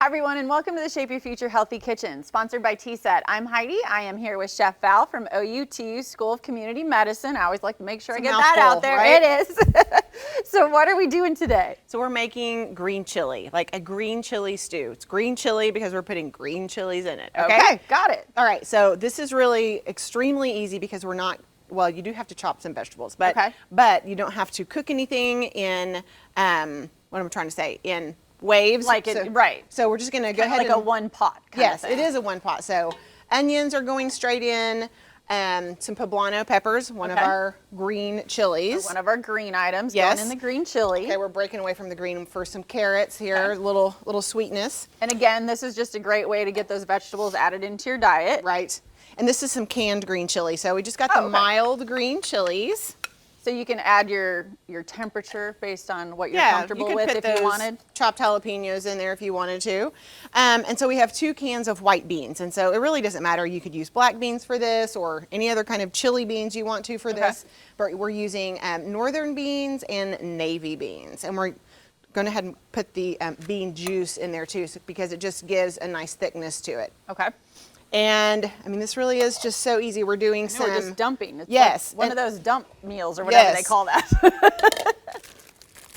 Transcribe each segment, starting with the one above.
Hi everyone, and welcome to the Shape Your Future Healthy Kitchen, sponsored by TSET. I'm Heidi. I am here with Chef Val from OUTU School of Community Medicine. I always like to make sure I get that out there. Right? It is. So what are we doing today? So we're making green chili, like a green chili stew. It's green chili because we're putting green chilies in it. Okay, got it. All right, so this is really extremely easy because we're not, well, you do have to chop some vegetables, but you don't have to cook anything in, what am I trying to say, in waves. Right. So we're just gonna go ahead like a one pot kind Yes, of thing. it is a one pot. So onions are going straight in, some poblano peppers, one of our green chilies. One of our green items Yes. going in the green chili. Okay, we're breaking away from the green for some carrots here, little sweetness. And again, this is just a great way to get those vegetables added into your diet. Right. And this is some canned green chili. So we just got the mild green chilies. So you can add your temperature based on what you're comfortable with if you wanted. Chopped jalapenos in there if you wanted to. And so we have 2 cans of white beans. And so it really doesn't matter. You could use black beans for this or any other kind of chili beans you want to for this. But we're using northern beans and navy beans. And we're going to go ahead and put the bean juice in there too because it just gives a nice thickness to it. Okay. And I mean, this really is just so easy. We're doing We're just dumping. It's yes. Like one of those dump meals or whatever they call that.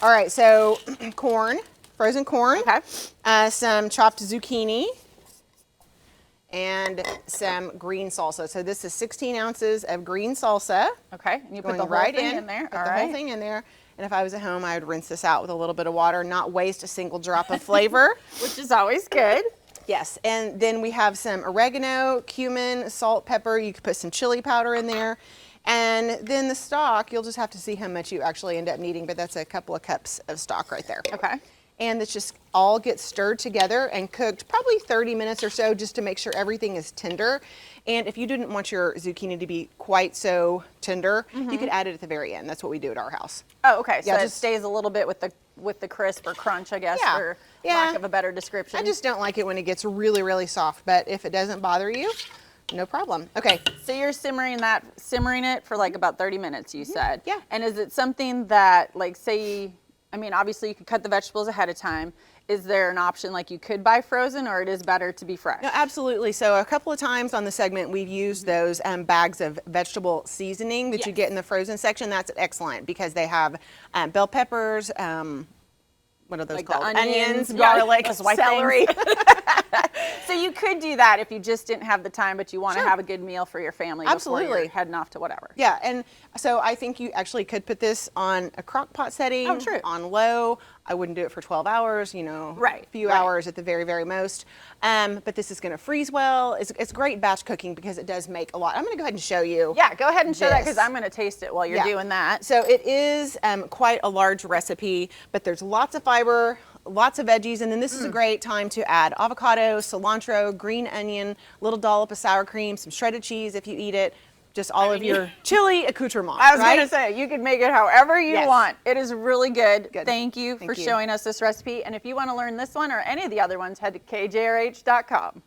All right, so corn, frozen corn. Okay. Some chopped zucchini and some green salsa. So this is 16 ounces of green salsa. Okay, and you put Going the whole right thing in there. Put the whole thing in there. And if I was at home, I would rinse this out with a little bit of water, not waste a single drop of flavor. Which is always good. Yes, and then we have some oregano, cumin, salt, pepper. You could put some chili powder in there. And then the stock, you'll just have to see how much you actually end up needing, but that's a couple of cups of stock right there. Okay. And this just all gets stirred together and cooked probably 30 minutes or so just to make sure everything is tender. And if you didn't want your zucchini to be quite so tender, you could add it at the very end. That's what we do at our house. Oh, okay. So it stays a little bit with the crisp or crunch, I guess, for lack of a better description. I just don't like it when it gets really, really soft, but if it doesn't bother you, no problem. Okay. So you're simmering it for like about 30 minutes, you said. Yeah. And is it something that, like, say, I mean, obviously you could cut the vegetables ahead of time. Is there an option like you could buy frozen, or it is better to be fresh? No, absolutely. So a couple of times on the segment, we've used those bags of vegetable seasoning that you get in the frozen section. That's excellent because they have bell peppers, what are those like called? The onions, garlic, celery. So you could do that if you just didn't have the time, but you want to have a good meal for your family before you're heading off to whatever. Yeah, and so I think you actually could put this on a crock pot setting, on low. I wouldn't do it for 12 hours, you know, a few hours at the very, very most. But this is going to freeze well. It's great batch cooking because it does make a lot. I'm going to go ahead and show you. Yeah, go ahead and show that because I'm going to taste it while you're doing that. So it is quite a large recipe, but there's lots of fiber, lots of veggies, and then this is a great time to add avocado, cilantro, green onion, a little dollop of sour cream, some shredded cheese if you eat it. Just all of your chili accoutrements. I was going to say, you can make it however you want. It is really good. Good. Thank you for showing us this recipe. And if you want to learn this one or any of the other ones, head to kjrh.com.